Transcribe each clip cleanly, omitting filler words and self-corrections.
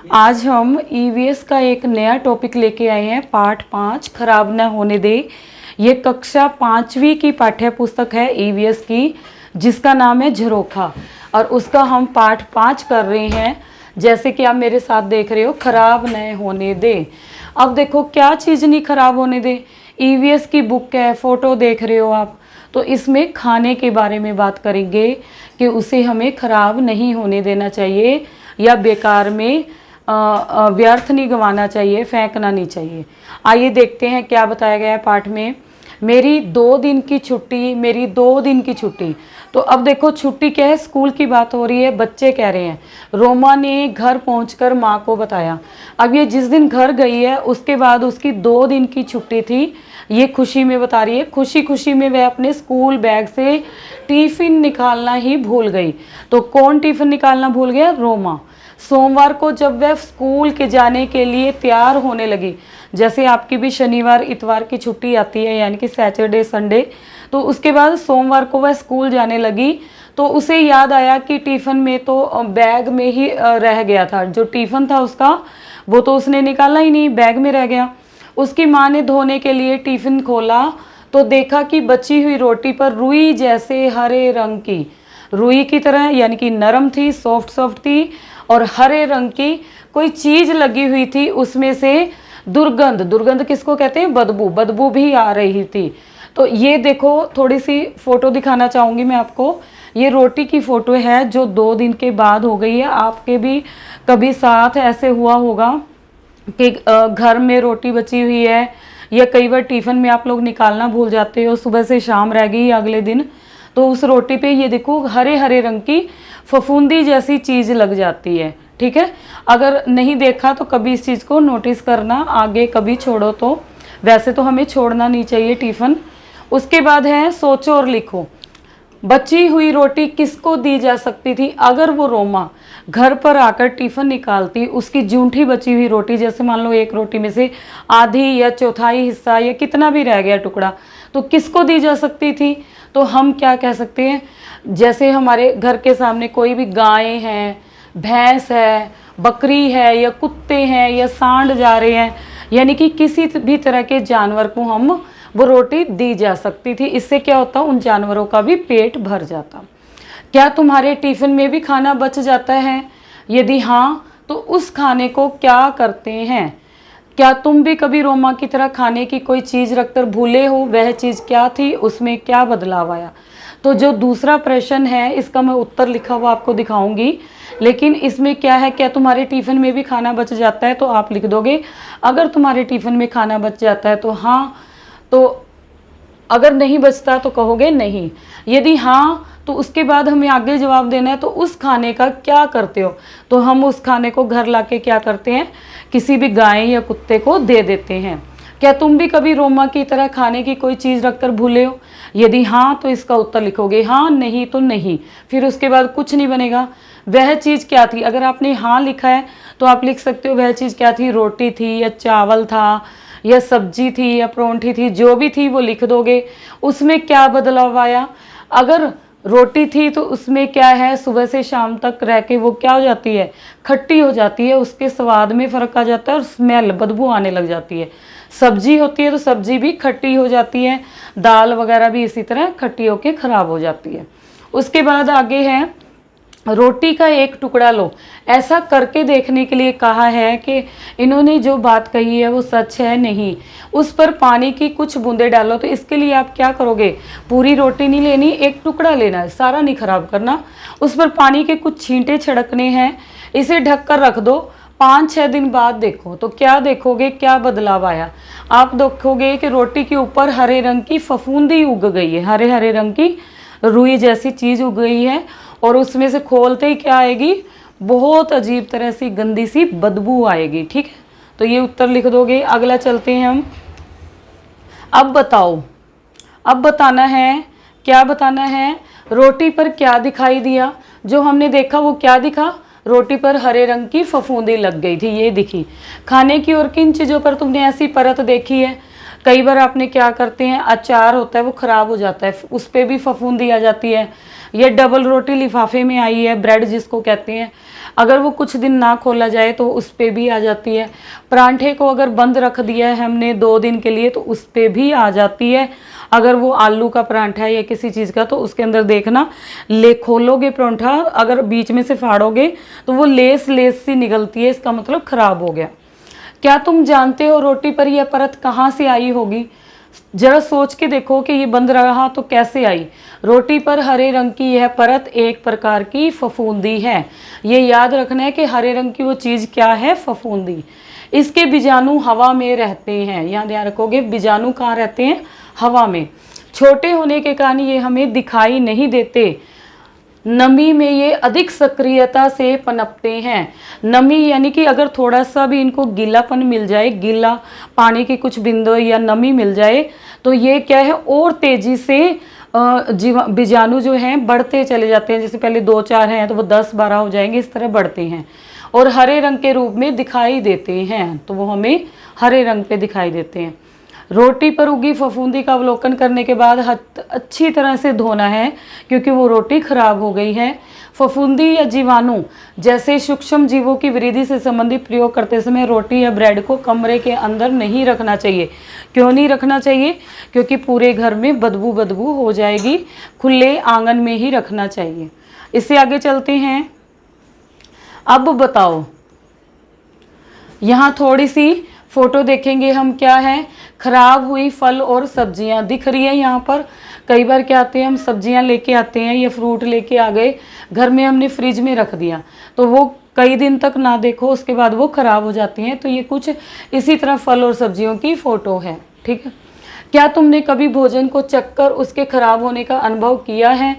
आज हम ईवीएस का एक नया टॉपिक लेके आए हैं, पाठ 5 खराब न होने दे। ये कक्षा 5वीं की पाठ्य पुस्तक है ईवीएस की, जिसका नाम है झरोखा, और उसका हम पाठ 5 कर रहे हैं। जैसे कि आप मेरे साथ देख रहे हो, खराब न होने दे। अब देखो क्या चीज़ नहीं खराब होने दे। ईवीएस की बुक है, फोटो देख रहे हो आप, तो इसमें खाने के बारे में बात करेंगे कि उसे हमें खराब नहीं होने देना चाहिए या बेकार में व्यर्थ नहीं गंवाना चाहिए, फेंकना नहीं चाहिए। आइए देखते हैं क्या बताया गया है पाठ में। मेरी 2 दिन की छुट्टी, मेरी 2 दिन की छुट्टी। तो अब देखो छुट्टी क्या है, स्कूल की बात हो रही है, बच्चे कह रहे हैं। रोमा ने घर पहुंचकर माँ को बताया। अब ये जिस दिन घर गई है उसके बाद उसकी 2 दिन की छुट्टी थी, ये खुशी में बता रही है। खुशी खुशी में वह अपने स्कूल बैग से टिफ़िन निकालना ही भूल गई। तो कौन टिफ़िन निकालना भूल गया? रोमा। सोमवार को जब वह स्कूल के जाने के लिए तैयार होने लगी, जैसे आपकी भी शनिवार इतवार की छुट्टी आती है, यानी कि सैटरडे संडे, तो उसके बाद सोमवार को वह स्कूल जाने लगी, तो उसे याद आया कि टिफ़िन में तो बैग में ही रह गया था। जो टिफ़िन था उसका, वो तो उसने निकाला ही नहीं, बैग में रह गया। उसकी माँ ने धोने के लिए टिफ़िन खोला तो देखा कि बची हुई रोटी पर रुई जैसे हरे रंग की, रुई की तरह यानी कि नरम थी, सॉफ्ट सॉफ्ट थी, और हरे रंग की कोई चीज़ लगी हुई थी। उसमें से दुर्गंध, दुर्गंध किसको कहते हैं? बदबू, बदबू भी आ रही थी। तो ये देखो, थोड़ी सी फोटो दिखाना चाहूँगी मैं आपको। ये रोटी की फ़ोटो है जो 2 दिन के बाद हो गई है। आपके भी कभी साथ ऐसे हुआ होगा कि घर में रोटी बची हुई है, या कई बार टिफ़िन में आप लोग निकालना भूल जाते हो, सुबह से शाम रह गई अगले दिन, तो उस रोटी पे ये देखो हरे हरे रंग की फफूंदी जैसी चीज़ लग जाती है। ठीक है, अगर नहीं देखा तो कभी इस चीज़ को नोटिस करना, आगे कभी छोड़ो तो। वैसे तो हमें छोड़ना नहीं चाहिए टिफ़िन। उसके बाद है सोचो और लिखो। बची हुई रोटी किसको दी जा सकती थी? अगर वो रोमा घर पर आकर टिफ़िन निकालती, उसकी जूठी बची हुई रोटी, जैसे मान लो एक रोटी में से आधी या चौथाई हिस्सा या कितना भी रह गया टुकड़ा, तो किसको दी जा सकती थी? तो हम क्या कह सकते हैं, जैसे हमारे घर के सामने कोई भी गायें हैं, भैंस है, बकरी है, या कुत्ते हैं, या सांड जा रहे हैं, यानी कि किसी भी तरह के जानवर को हम वो रोटी दी जा सकती थी। इससे क्या होता, उन जानवरों का भी पेट भर जाता। क्या तुम्हारे टिफ़िन में भी खाना बच जाता है? यदि हाँ, तो उस खाने को क्या करते हैं? क्या तुम भी कभी रोमा की तरह खाने की कोई चीज़ रखकर भूले हो? वह चीज़ क्या थी? उसमें क्या बदलाव आया? तो जो दूसरा प्रश्न है, इसका मैं उत्तर लिखा हुआ आपको दिखाऊंगी, लेकिन इसमें क्या है, क्या तुम्हारे टिफ़िन में भी खाना बच जाता है? तो आप लिख दोगे अगर तुम्हारे टिफ़िन में खाना बच जाता है तो हाँ, तो अगर नहीं बचता तो कहोगे नहीं। यदि हाँ, तो उसके बाद हमें आगे जवाब देना है, तो उस खाने का क्या करते हो? तो हम उस खाने को घर लाके क्या करते हैं, किसी भी गाय या कुत्ते को दे देते हैं। क्या तुम भी कभी रोमा की तरह खाने की कोई चीज़ रखकर भूले हो? यदि हाँ, तो इसका उत्तर लिखोगे हाँ, नहीं तो नहीं, फिर उसके बाद कुछ नहीं बनेगा। वह चीज़ क्या थी? अगर आपने हाँ लिखा है तो आप लिख सकते हो वह चीज़ क्या थी, रोटी थी, या चावल था, या सब्जी थी, या परोंठी थी, जो भी थी वो लिख दोगे। उसमें क्या बदलाव आया? अगर रोटी थी तो उसमें क्या है, सुबह से शाम तक रह के वो क्या हो जाती है, खट्टी हो जाती है, उसके स्वाद में फ़र्क आ जाता है और स्मेल, बदबू आने लग जाती है। सब्जी होती है तो सब्जी भी खट्टी हो जाती है, दाल वगैरह भी इसी तरह खट्टी होके ख़राब हो जाती है। उसके बाद आगे है, रोटी का एक टुकड़ा लो। ऐसा करके देखने के लिए कहा है कि इन्होंने जो बात कही है वो सच है नहीं। उस पर पानी की कुछ बूंदें डालो। तो इसके लिए आप क्या करोगे, पूरी रोटी नहीं लेनी, एक टुकड़ा लेना है, सारा नहीं खराब करना। उस पर पानी के कुछ छींटे छिड़कने हैं, इसे ढककर रख दो। 5-6 दिन बाद देखो, तो क्या देखोगे, क्या बदलाव आया? आप देखोगे कि रोटी के ऊपर हरे रंग की फफूंदी उग गई है, हरे हरे रंग की रुई जैसी चीज़ उग गई है, और उसमें से खोलते ही क्या आएगी, बहुत अजीब तरह से गंदी सी बदबू आएगी। ठीक है, तो ये उत्तर लिख दोगे। अगला चलते हैं हम। अब बताओ, अब बताना है, क्या बताना है, रोटी पर क्या दिखाई दिया? जो हमने देखा वो क्या दिखा, रोटी पर हरे रंग की फफूंदी लग गई थी, ये दिखी। खाने की और किन चीज़ों पर तुमने ऐसी परत देखी है? कई बार आपने क्या करते हैं, अचार होता है वो ख़राब हो जाता है, उस पर भी फफूंदी आ जाती है। ये डबल रोटी लिफाफे में आई है, ब्रेड जिसको कहते हैं, अगर वो कुछ दिन ना खोला जाए तो उस पे भी आ जाती है। परांठे को अगर बंद रख दिया है हमने 2 दिन के लिए तो उस पे भी आ जाती है। अगर वो आलू का परांठा है या किसी चीज़ का, तो उसके अंदर देखना, ले खोलोगे परांठा, अगर बीच में से फाड़ोगे तो वो लेस लेस सी निकलती है, इसका मतलब खराब हो गया। क्या तुम जानते हो रोटी पर यह परत कहाँ से आई होगी? जरा सोच के देखो कि ये बंद रहा तो कैसे आई। रोटी पर हरे रंग की यह परत एक प्रकार की फफूंदी है। ये याद रखना है कि हरे रंग की वो चीज़ क्या है? फफूंदी। इसके बीजाणु हवा में रहते हैं। यहाँ ध्यान रखोगे, बीजाणु कहाँ रहते हैं? हवा में। छोटे होने के कारण ये हमें दिखाई नहीं देते। नमी में ये अधिक सक्रियता से पनपते हैं। नमी यानी कि अगर थोड़ा सा भी इनको गीलापन मिल जाए, गीला पानी की कुछ बिंदु या नमी मिल जाए, तो ये क्या है, और तेजी से बीजाणु जो हैं बढ़ते चले जाते हैं। जैसे पहले 2-4 हैं तो वो 10-12 हो जाएंगे, इस तरह बढ़ते हैं और हरे रंग के रूप में दिखाई देते हैं। तो वो हमें हरे रंग पे दिखाई देते हैं। रोटी पर उगी फफूंदी का अवलोकन करने के बाद अच्छी तरह से धोना है, क्योंकि वो रोटी खराब हो गई है। फफूंदी या जीवाणु जैसे सूक्ष्म जीवों की वृद्धि से संबंधित प्रयोग करते समय रोटी या ब्रेड को कमरे के अंदर नहीं रखना चाहिए। क्यों नहीं रखना चाहिए? क्योंकि पूरे घर में बदबू हो जाएगी। खुले आंगन में ही रखना चाहिए। इससे आगे चलते हैं। अब बताओ, यहाँ थोड़ी सी फोटो देखेंगे हम। क्या है? खराब हुई फल और सब्जियां दिख रही है यहाँ पर। कई बार क्या आते हैं, हम सब्जियां लेके आते हैं या फ्रूट लेके आ गए, घर में हमने फ्रिज में रख दिया, तो वो कई दिन तक ना देखो, उसके बाद वो खराब हो जाती हैं। तो ये कुछ इसी तरह फल और सब्जियों की फोटो है। ठीक है। क्या तुमने कभी भोजन को चखकर उसके खराब होने का अनुभव किया है?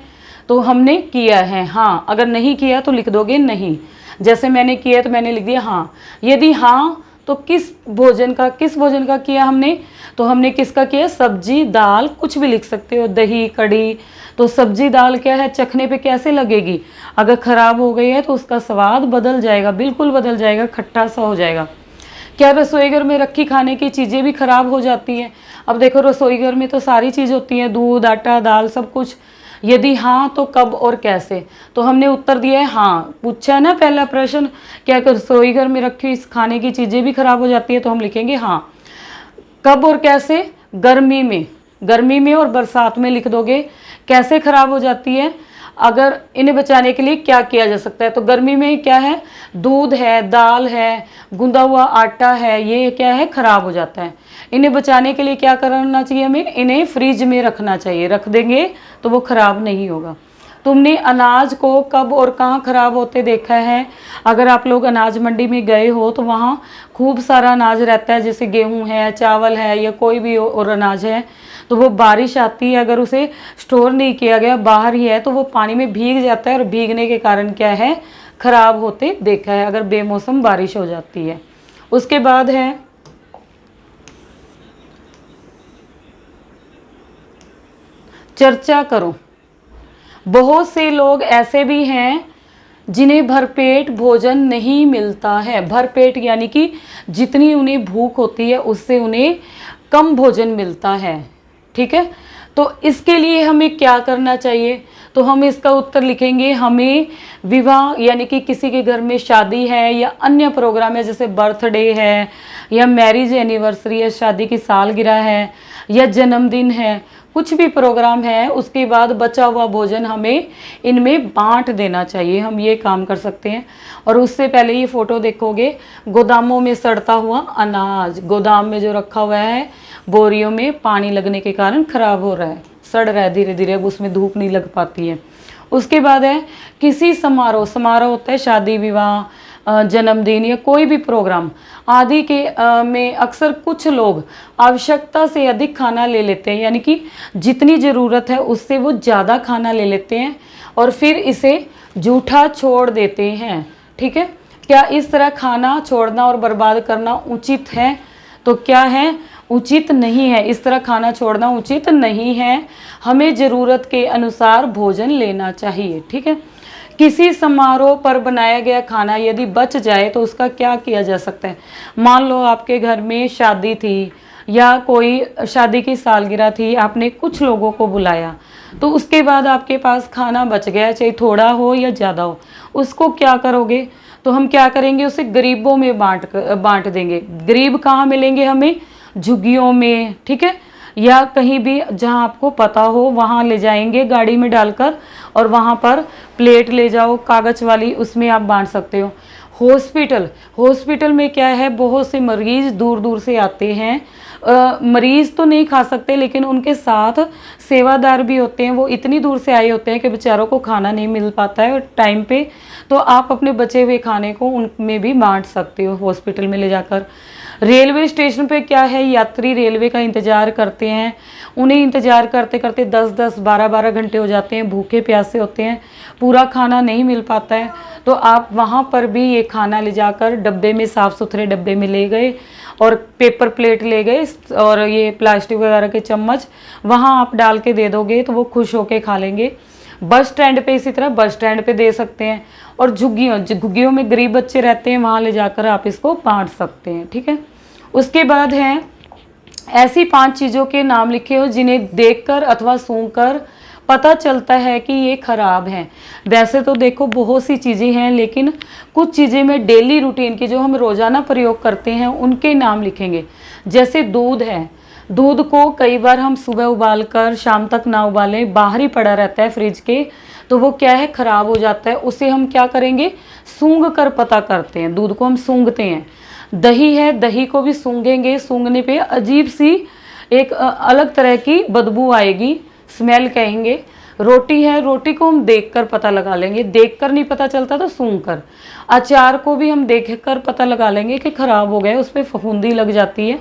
तो हमने किया है, हाँ। अगर नहीं किया तो लिख दोगे नहीं। जैसे मैंने किया तो मैंने लिख दिया हाँ। यदि हाँ तो किस भोजन का किया हमने? तो हमने किसका किया? सब्जी, दाल, कुछ भी लिख सकते हो, दही, कढ़ी। तो सब्जी दाल क्या है, चखने पे कैसे लगेगी? अगर खराब हो गई है तो उसका स्वाद बदल जाएगा, बिल्कुल बदल जाएगा, खट्टा सा हो जाएगा। क्या रसोई घर में रखी खाने की चीज़ें भी खराब हो जाती हैं? अब देखो, रसोई घर में तो सारी चीज़ होती है, दूध, आटा, दाल, सब कुछ। यदि हाँ तो कब और कैसे? तो हमने उत्तर दिया है हाँ। पूछा है ना पहला प्रश्न, क्या रसोई घर में रखी इस खाने की चीज़ें भी खराब हो जाती है? तो हम लिखेंगे हाँ। कब और कैसे? गर्मी में और बरसात में लिख दोगे। कैसे खराब हो जाती है? अगर इन्हें बचाने के लिए क्या किया जा सकता है? तो गर्मी में क्या है? दूध है, दाल है, गूंदा हुआ आटा है, ये क्या है? खराब हो जाता है। इन्हें बचाने के लिए क्या करना चाहिए हमें? इन्हें फ्रिज में रखना चाहिए। रख देंगे तो वो खराब नहीं होगा। तुमने अनाज को कब और कहाँ खराब होते देखा है? अगर आप लोग अनाज मंडी में गए हो तो वहाँ खूब सारा अनाज रहता है, जैसे गेहूँ है, चावल है या कोई भी और अनाज है। तो वो बारिश आती है, अगर उसे स्टोर नहीं किया गया, बाहर ही है, तो वो पानी में भीग जाता है और भीगने के कारण क्या है? खराब होते देखा है, अगर बेमौसम बारिश हो जाती है। उसके बाद है चर्चा करो। बहुत से लोग ऐसे भी हैं जिन्हें भरपेट भोजन नहीं मिलता है। भरपेट यानी कि जितनी उन्हें भूख होती है उससे उन्हें कम भोजन मिलता है। ठीक है। तो इसके लिए हमें क्या करना चाहिए? तो हम इसका उत्तर लिखेंगे, हमें विवाह यानी कि किसी के घर में शादी है या अन्य प्रोग्राम है, जैसे बर्थडे है या मैरिज एनिवर्सरी है, शादी की सालगिरह है या जन्मदिन है, कुछ भी प्रोग्राम है, उसके बाद बचा हुआ भोजन हमें इनमें बांट देना चाहिए। हम ये काम कर सकते हैं। और उससे पहले ये फोटो देखोगे, गोदामों में सड़ता हुआ अनाज, गोदाम में जो रखा हुआ है बोरियों में पानी लगने के कारण खराब हो रहा है, सड़ रहा है धीरे धीरे, अब उसमें धूप नहीं लग पाती है। उसके बाद है किसी समारोह होता है, शादी विवाह, जन्मदिन या कोई भी प्रोग्राम आदि के में अक्सर कुछ लोग आवश्यकता से अधिक खाना ले लेते हैं, यानी कि जितनी ज़रूरत है उससे वो ज़्यादा खाना ले लेते हैं और फिर इसे जूठा छोड़ देते हैं। ठीक है। क्या इस तरह खाना छोड़ना और बर्बाद करना उचित है? तो क्या है? उचित नहीं है। इस तरह खाना छोड़ना उचित नहीं है। हमें ज़रूरत के अनुसार भोजन लेना चाहिए। ठीक है। किसी समारोह पर बनाया गया खाना यदि बच जाए तो उसका क्या किया जा सकता है? मान लो आपके घर में शादी थी या कोई शादी की सालगिरह थी, आपने कुछ लोगों को बुलाया, तो उसके बाद आपके पास खाना बच गया, चाहे थोड़ा हो या ज़्यादा हो, उसको क्या करोगे? तो हम क्या करेंगे, उसे गरीबों में बांट देंगे। गरीब कहाँ मिलेंगे हमें? झुग्गियों में, ठीक है, या कहीं भी जहाँ आपको पता हो वहाँ ले जाएंगे गाड़ी में डालकर, और वहाँ पर प्लेट ले जाओ कागज़ वाली, उसमें आप बांट सकते हो। हॉस्पिटल में क्या है, बहुत से मरीज दूर दूर से आते हैं। मरीज तो नहीं खा सकते, लेकिन उनके साथ सेवादार भी होते हैं, वो इतनी दूर से आए होते हैं कि बेचारों को खाना नहीं मिल पाता है टाइम पे, तो आप अपने बचे हुए खाने को उनमें भी बांट सकते हो हॉस्पिटल में ले जाकर। रेलवे स्टेशन पे क्या है, यात्री रेलवे का इंतज़ार करते हैं, उन्हें इंतज़ार करते करते 10-10, 12-12 घंटे हो जाते हैं, भूखे प्यासे होते हैं, पूरा खाना नहीं मिल पाता है, तो आप वहाँ पर भी ये खाना ले जाकर डब्बे में, साफ़ सुथरे डब्बे में ले गए, और पेपर प्लेट ले गए, और ये प्लास्टिक वगैरह के चम्मच वहाँ आप डाल के दे दोगे तो वो खुश होके खा लेंगे। बस स्टैंड पे इसी तरह बस स्टैंड पे दे सकते हैं, और झुग्गियों में गरीब बच्चे रहते हैं, वहाँ ले जाकर आप इसको बांट सकते हैं, ठीक है। उसके बाद हैं ऐसी 5 चीज़ों के नाम लिखे हो जिन्हें देखकर अथवा सूंघकर पता चलता है कि ये खराब हैं। वैसे तो देखो बहुत सी चीज़ें हैं, लेकिन कुछ चीज़ें में डेली रूटीन की जो हम रोज़ाना प्रयोग करते हैं उनके नाम लिखेंगे। जैसे दूध है, दूध को कई बार हम सुबह उबाल कर शाम तक ना उबालें, बाहर ही पड़ा रहता है फ्रिज के, तो वो क्या है, ख़राब हो जाता है। उसे हम क्या करेंगे, सूंघ कर पता करते हैं, दूध को हम सूंघते हैं। दही है, दही को भी सूंघेंगे, सूंघने पे अजीब सी एक अलग तरह की बदबू आएगी, स्मेल कहेंगे। रोटी है, रोटी को हम देखकर पता लगा लेंगे, देखकर नहीं पता चलता तो सूंघकर। अचार को भी हम देखकर पता लगा लेंगे कि ख़राब हो गया, उस पर फफूंदी लग जाती है।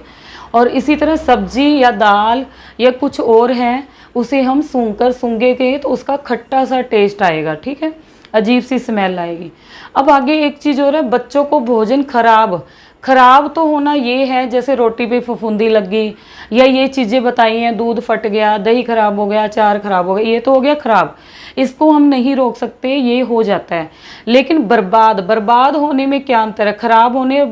और इसी तरह सब्जी या दाल या कुछ और है, उसे हम सूंघेंगे तो उसका खट्टा सा टेस्ट आएगा, ठीक है, अजीब सी स्मेल आएगी। अब आगे एक चीज़ और है, बच्चों को भोजन खराब तो होना ये है, जैसे रोटी पे फफूंदी लग गई, या ये चीज़ें बताई हैं, दूध फट गया, दही खराब हो गया, अचार खराब हो गया, ये तो हो गया खराब, इसको हम नहीं रोक सकते, ये हो जाता है। लेकिन बर्बाद होने में क्या अंतर है, खराब होने और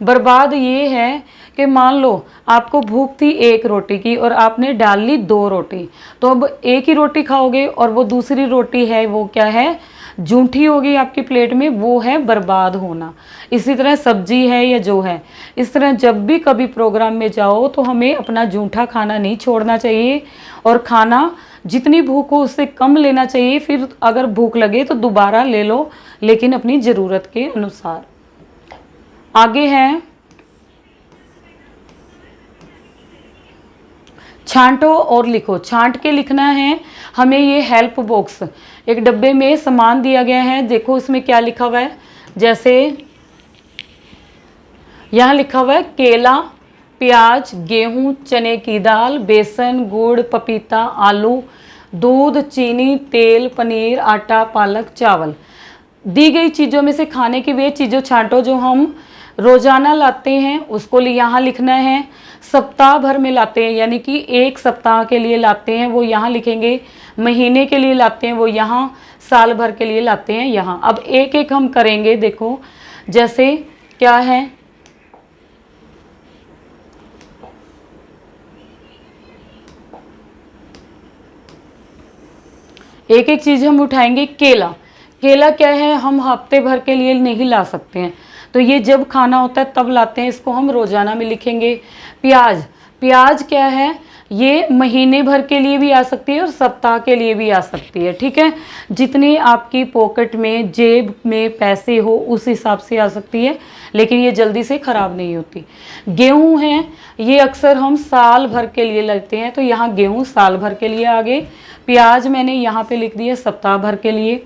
बर्बाद ये है कि मान लो आपको भूख थी 1 रोटी की और आपने डाल ली 2 रोटी, तो अब 1 ही रोटी खाओगे, और वो दूसरी रोटी है वो क्या है, जूठी होगी आपकी प्लेट में, वो है बर्बाद होना। इसी तरह सब्जी है या जो है, इस तरह जब भी कभी प्रोग्राम में जाओ तो हमें अपना जूठा खाना नहीं छोड़ना चाहिए, और खाना जितनी भूख हो उससे कम लेना चाहिए। फिर अगर भूख लगे तो दोबारा ले लो, लेकिन अपनी ज़रूरत के अनुसार। आगे है छांटो और लिखो। छांट के लिखना है हमें। ये हेल्प बॉक्स, एक डब्बे में सामान दिया गया है, देखो इसमें क्या लिखा हुआ है। जैसे यहाँ लिखा हुआ है केला, प्याज, गेहूं, चने की दाल, बेसन, गुड़, पपीता, आलू, दूध, चीनी, तेल, पनीर, आटा, पालक, चावल। दी गई चीज़ों में से खाने की वे चीज़ों छांटो जो हम रोजाना लाते हैं, उसको यहाँ लिखना है। सप्ताह भर में लाते हैं, यानी कि 1 सप्ताह के लिए लाते हैं, वो यहाँ लिखेंगे। महीने के लिए लाते हैं वो यहाँ, साल भर के लिए लाते हैं यहाँ। अब एक एक हम करेंगे, देखो जैसे क्या है, एक एक चीज़ हम उठाएंगे। केला क्या है, हम हफ्ते भर के लिए नहीं ला सकते हैं, तो ये जब खाना होता है तब लाते हैं, इसको हम रोजाना में लिखेंगे। प्याज क्या है, ये महीने भर के लिए भी आ सकती है और सप्ताह के लिए भी आ सकती है, ठीक है। जितनी आपकी पॉकेट में, जेब में पैसे हो उस हिसाब से आ सकती है, लेकिन ये जल्दी से ख़राब नहीं होती। गेहूं है, ये अक्सर हम साल भर के लिए लेते हैं, तो यहाँ गेहूं साल भर के लिए आ गए। प्याज मैंने यहाँ पे लिख दिया सप्ताह भर के लिए।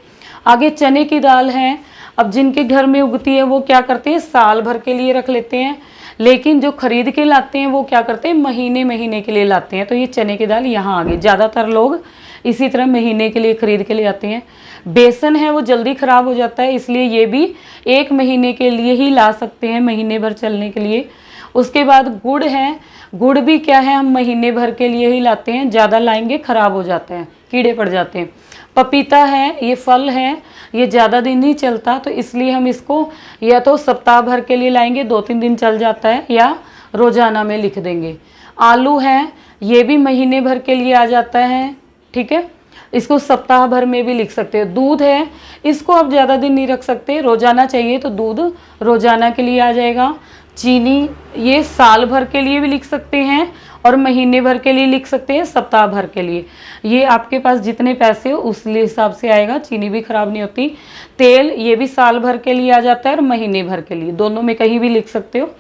आगे चने की दाल है, अब जिनके घर में उगती है वो क्या करते हैं, साल भर के लिए रख लेते हैं, लेकिन जो खरीद के लाते हैं वो क्या करते हैं, महीने के लिए लाते हैं, तो ये चने की दाल यहाँ आ गई। ज़्यादातर लोग इसी तरह महीने के लिए खरीद के ले आते हैं। बेसन है, वो जल्दी ख़राब हो जाता है, इसलिए ये भी 1 महीने के लिए ही ला सकते हैं, महीने भर चलने के लिए। उसके बाद गुड़ है, गुड़ भी क्या है, हम महीने भर के लिए ही लाते हैं, ज़्यादा लाएंगे ख़राब हो जाते हैं, कीड़े पड़ जाते हैं। पपीता है, ये फल है, ये ज़्यादा दिन नहीं चलता, तो इसलिए हम इसको या तो सप्ताह भर के लिए लाएंगे, 2-3 दिन चल जाता है, या रोजाना में लिख देंगे। आलू है, ये भी महीने भर के लिए आ जाता है, ठीक है, इसको सप्ताह भर में भी लिख सकते हो। दूध है, इसको आप ज़्यादा दिन नहीं रख सकते, रोजाना चाहिए तो दूध रोजाना के लिए आ जाएगा। चीनी, ये साल भर के लिए भी लिख सकते हैं और महीने भर के लिए लिख सकते हैं, सप्ताह भर के लिए। ये आपके पास जितने पैसे हो उस हिसाब से आएगा, चीनी भी खराब नहीं होती। तेल, ये भी साल भर के लिए आ जाता है और महीने भर के लिए, दोनों में कहीं भी लिख सकते हो।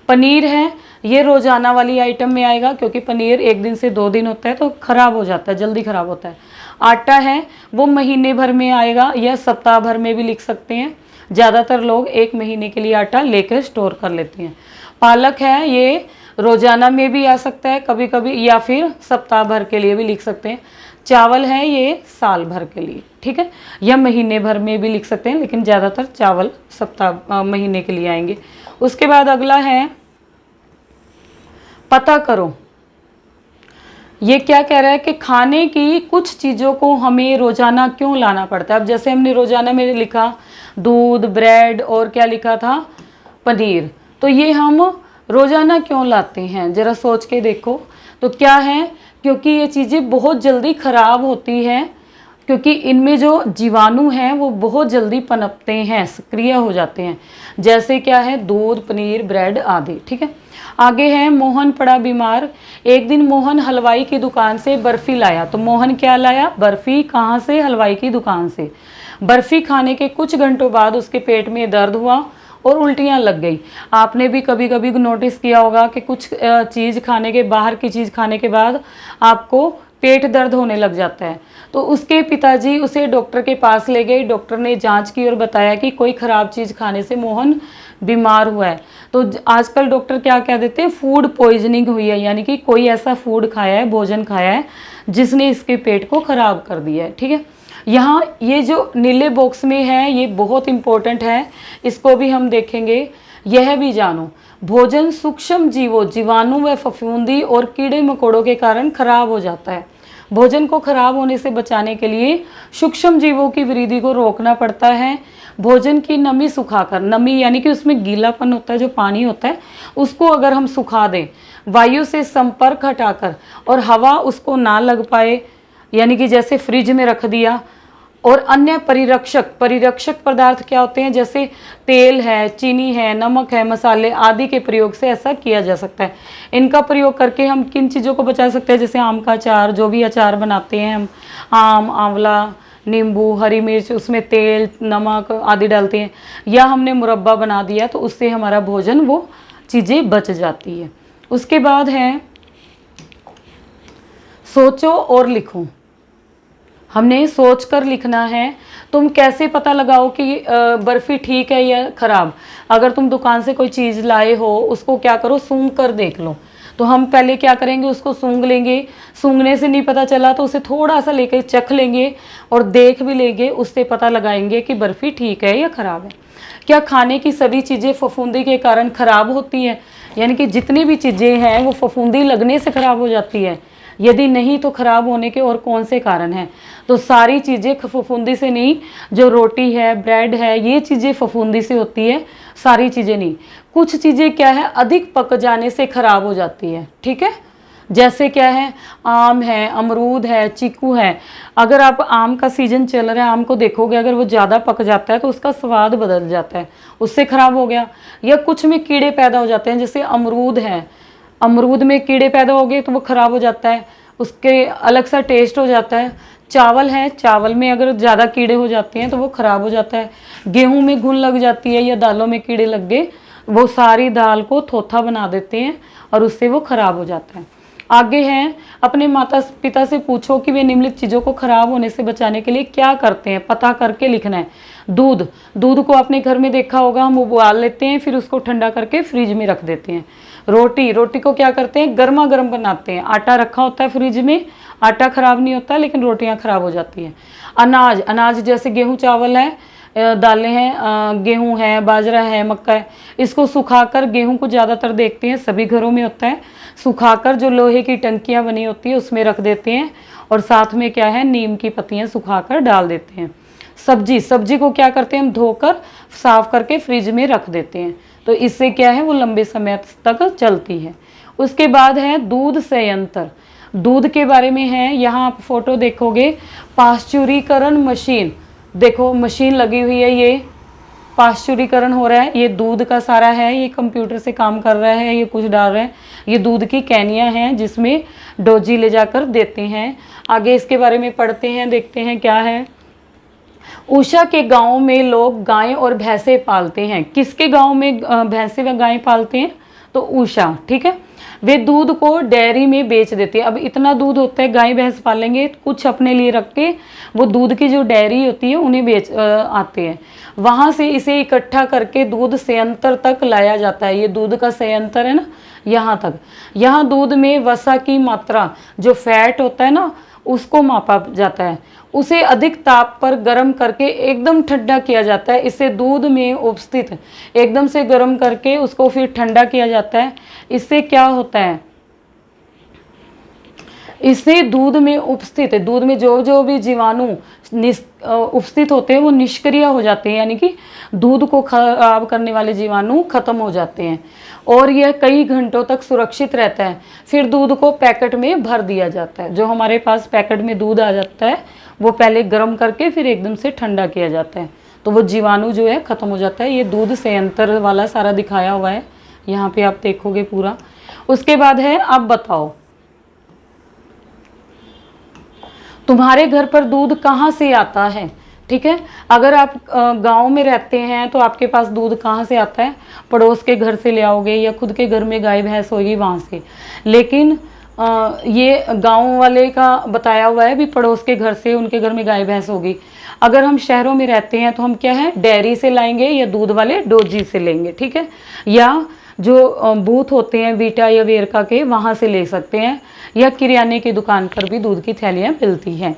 पनीर है, ये रोजाना वाली आइटम में आएगा, क्योंकि पनीर 1 दिन से 2 दिन होता है तो खराब हो जाता है, जल्दी खराब होता है। आटा है, वो महीने भर में आएगा या सप्ताह भर में भी लिख सकते हैं। ज़्यादातर लोग 1 महीने के लिए आटा लेकर स्टोर कर लेते हैं। पालक है, ये रोजाना में भी आ सकता है कभी कभी, या फिर सप्ताह भर के लिए भी लिख सकते हैं। चावल है, ये साल भर के लिए, ठीक है, या महीने भर में भी लिख सकते हैं, लेकिन ज़्यादातर चावल सप्ताह महीने के लिए आएंगे। उसके बाद अगला है पता करो। ये क्या कह रहा है कि खाने की कुछ चीज़ों को हमें रोजाना क्यों लाना पड़ता है। अब जैसे हमने रोजाना में लिखा दूध, ब्रेड और क्या लिखा था, पनीर, तो ये हम रोजाना क्यों लाते हैं, ज़रा सोच के देखो। तो क्या है, क्योंकि ये चीज़ें बहुत जल्दी खराब होती हैं, क्योंकि इनमें जो जीवाणु हैं वो बहुत जल्दी पनपते हैं, सक्रिय हो जाते हैं। जैसे क्या है, दूध, पनीर, ब्रेड आदि, ठीक है। आगे है मोहन पड़ा बीमार। एक दिन मोहन हलवाई की दुकान से बर्फी लाया। तो मोहन क्या लाया, बर्फी। कहाँ से, हलवाई की दुकान से। बर्फी खाने के कुछ घंटों बाद उसके पेट में दर्द हुआ और उल्टियाँ लग गई। आपने भी कभी कभी नोटिस किया होगा कि कुछ चीज़ खाने के, बाहर की चीज़ खाने के बाद आपको पेट दर्द होने लग जाता है। तो उसके पिताजी उसे डॉक्टर के पास ले गए। डॉक्टर ने जांच की और बताया कि कोई ख़राब चीज़ खाने से मोहन बीमार हुआ है। तो आजकल डॉक्टर क्या कह देते हैं, फूड पॉइजनिंग हुई है, यानी कि कोई ऐसा फूड खाया है, भोजन खाया है जिसने इसके पेट को ख़राब कर दिया है, ठीक है। यहाँ ये जो नीले बॉक्स में है ये बहुत इंपॉर्टेंट है, इसको भी हम देखेंगे। यह भी जानो, भोजन सूक्ष्म जीवों, जीवाणु व फफूंदी और कीड़े मकोड़ों के कारण खराब हो जाता है। भोजन को खराब होने से बचाने के लिए सूक्ष्म जीवों की वृद्धि को रोकना पड़ता है। भोजन की नमी सुखाकर, नमी यानी कि उसमें गीलापन होता है, जो पानी होता है उसको अगर हम सुखा दें, वायु से संपर्क हटाकर और हवा उसको ना लग पाए, यानी कि जैसे फ्रिज में रख दिया। और अन्य परिरक्षक पदार्थ क्या होते हैं, जैसे तेल है, चीनी है, नमक है, मसाले आदि के प्रयोग से ऐसा किया जा सकता है। इनका प्रयोग करके हम किन चीज़ों को बचा सकते हैं, जैसे आम का अचार, जो भी अचार बनाते हैं हम, आम, आंवला, नींबू, हरी मिर्च, उसमें तेल, नमक आदि डालते हैं, या हमने मुरब्बा बना दिया तो उससे हमारा भोजन, वो चीज़ें बच जाती है। उसके बाद है सोचो और लिखो। हमने सोच कर लिखना है। तुम कैसे पता लगाओ कि बर्फ़ी ठीक है या ख़राब। अगर तुम दुकान से कोई चीज़ लाए हो, उसको क्या करो, सूंघ कर देख लो। तो हम पहले क्या करेंगे, उसको सूंघ लेंगे। सूंघने से नहीं पता चला तो उसे थोड़ा सा लेकर चख लेंगे और देख भी लेंगे, उससे पता लगाएंगे कि बर्फ़ी ठीक है या ख़राब है। क्या खाने की सभी चीज़ें फफूंदी के कारण ख़राब होती हैं, यानी कि जितनी भी चीज़ें हैं वो फफूंदी लगने से ख़राब हो जाती है। यदि नहीं तो ख़राब होने के और कौन से कारण हैं। तो सारी चीज़ें फफूंदी से नहीं, जो रोटी है, ब्रेड है, ये चीज़ें फफूंदी से होती है, सारी चीज़ें नहीं। कुछ चीज़ें क्या है, अधिक पक जाने से ख़राब हो जाती है, ठीक है। जैसे क्या है, आम है, अमरूद है, चीकू है। अगर आप आम का सीजन चल रहा है, आम को देखोगे, अगर वो ज़्यादा पक जाता है तो उसका स्वाद बदल जाता है, उससे ख़राब हो गया। या कुछ में कीड़े पैदा हो जाते हैं, जैसे अमरूद है, अमरूद में कीड़े पैदा हो गए तो वो ख़राब हो जाता है, उसके अलग सा टेस्ट हो जाता है। चावल है, चावल में अगर ज़्यादा कीड़े हो जाते हैं तो वो ख़राब हो जाता है। गेहूं में घुन लग जाती है या दालों में कीड़े लग गए, वो सारी दाल को थोथा बना देते हैं और उससे वो ख़राब हो जाता है। आगे हैं, अपने माता पिता से पूछो कि वे निम्नलिखित चीज़ों को ख़राब होने से बचाने के लिए क्या करते हैं, पता करके लिखना है। दूध, दूध को अपने घर में देखा होगा, हम उबाल लेते हैं, फिर उसको ठंडा करके फ्रिज में रख देते हैं। रोटी, रोटी को क्या करते हैं, गर्मा गर्म बनाते हैं। आटा रखा होता है फ्रिज में, आटा ख़राब नहीं होता लेकिन रोटियां ख़राब हो जाती हैं। अनाज, अनाज जैसे गेहूँ, चावल है, दालें हैं, गेहूँ है, बाजरा है, मक्का है, इसको सुखाकर, गेहूँ को ज़्यादातर देखते हैं सभी घरों में होता है, सुखाकर जो लोहे की टंकियाँ बनी होती है उसमें रख देते हैं और साथ में क्या है, नीम की पत्तियाँ सुखाकर डाल देते हैं। सब्जी को क्या करते हैं हम, धोकर साफ करके फ्रिज में रख देते हैं, तो इससे क्या है वो लंबे समय तक चलती है। उसके बाद है दूध संयंत्र। दूध के बारे में है, यहाँ आप फोटो देखोगे, पाश्चुरीकरण मशीन, देखो मशीन लगी हुई है, ये पाश्चुरीकरण हो रहा है, ये दूध का सारा है, ये कंप्यूटर से काम कर रहा है, ये कुछ डाल रहे हैं, ये दूध की कैनियाँ हैं जिसमें डोजी ले जाकर देते हैं। आगे इसके बारे में पढ़ते हैं, देखते हैं क्या है। उषा के गांव में लोग गायें और भैंसे पालते हैं। किसके गांव में भैंसे व गायें पालते हैं, तो उषा, ठीक है। वे दूध को डेयरी में बेच देते हैं। अब इतना दूध होता है, गाय भैंस पालेंगे, कुछ अपने लिए रख के वो दूध की जो डेयरी होती है उन्हें बेच आते हैं, वहाँ से इसे इकट्ठा करके दूध संयंत्र तक लाया जाता है। ये दूध का संयंत्र है ना, यहाँ तक। यहाँ दूध में वसा की मात्रा, जो फैट होता है ना, उसको मापा जाता है, उसे अधिक ताप पर गर्म करके एकदम ठंडा किया जाता है। इससे दूध में उपस्थित, एकदम से गर्म करके उसको फिर ठंडा किया जाता है। इससे क्या होता है, इससे दूध में उपस्थित, दूध में जो भी जीवाणु उपस्थित होते हैं वो निष्क्रिय हो जाते हैं, यानी कि दूध को खराब करने वाले जीवाणु खत्म हो जाते हैं, और यह कई घंटों तक सुरक्षित रहता है। फिर दूध को पैकेट में भर दिया जाता है। जो हमारे पास पैकेट में दूध आ जाता है वो पहले गर्म करके फिर एकदम से ठंडा किया जाता है, तो वो जीवाणु जो है खत्म हो जाता है। ये दूध संयंत्र वाला सारा दिखाया हुआ है, यहाँ पे आप देखोगे पूरा। उसके बाद है, अब बताओ तुम्हारे घर पर दूध कहाँ से आता है, ठीक है। अगर आप गांव में रहते हैं तो आपके पास दूध कहाँ से आता है, पड़ोस के घर से ले आओगे या खुद के घर में गाय भैंस होगी वहाँ से। लेकिन ये गांव वाले का बताया हुआ है भी पड़ोस के घर से, उनके घर में गाय भैंस होगी। अगर हम शहरों में रहते हैं तो हम क्या है, डेयरी से लाएंगे या दूध वाले डोजी से लेंगे, ठीक है, या जो बूथ होते हैं वीटा या वेरका के, वहाँ से ले सकते हैं, या किराने की दुकान पर भी दूध की थैलियाँ मिलती हैं।